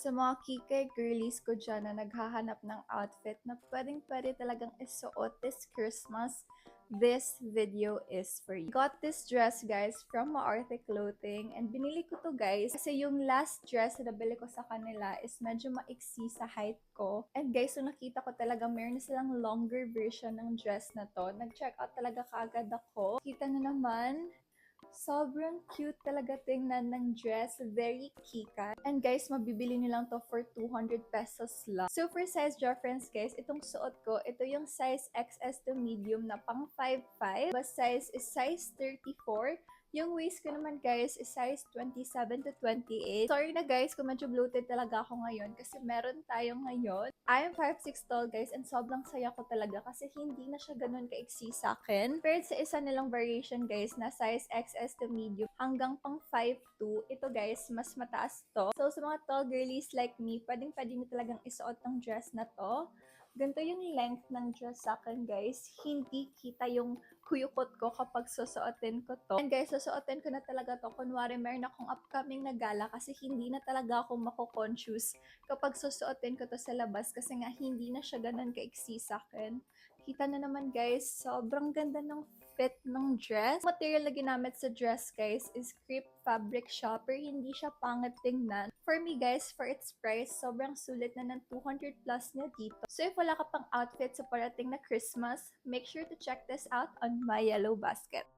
Sa mga kikay girlies ko dyan na naghahanap ng outfit na pwedeng-pwede talagang isuot this Christmas, this video is for you. Got this dress guys from Maarte Clothing and binili ko to guys kasi yung last dress na nabili ko sa kanila is medyo maiksi sa height ko. And guys, so nakita ko talaga meron na silang longer version ng dress na to. Nag-check out talaga kaagad ako. Kita na naman, sobrang cute talaga tingnan ng dress. Very kika. And guys, mabibili nyo lang to for 200 pesos lang. So for size reference guys, itong suot ko, ito yung size XS to medium na pang 5'5". Bust size is size 34. Yung waist ko naman guys is size 27 to 28. Sorry na guys kung medyo bloated talaga ako ngayon kasi meron tayong ngayon. I am 5'6 tall guys and sobrang saya ko talaga kasi hindi na siya ganun kaiksi sa akin. Compared sa isa nilang variation guys na size XS to medium hanggang pang 5'2", ito guys mas mataas to. So sa mga tall girlies like me, pwedeng-pwede nyo talagang isuot ng dress na to. Ganito yung length ng dress sa akin guys. Hindi kita yung kuyukot ko kapag susuotin ko to. And guys, susuotin ko na talaga to. Kunwari meron akong upcoming na gala kasi hindi na talaga ako mako-conscious kapag susuotin ko to sa labas kasi nga hindi na siya ganun kaiksi sa akin. Kita na naman guys, sobrang ganda ng fit ng dress. Material na ginamit sa dress guys is crepe fabric siya pero hindi siya pangit tingnan. For me guys, for its price, sobrang sulit na ng 200 plus niya dito. So if wala ka pang outfit sa parating na Christmas, make sure to check this out on My Yellow Basket.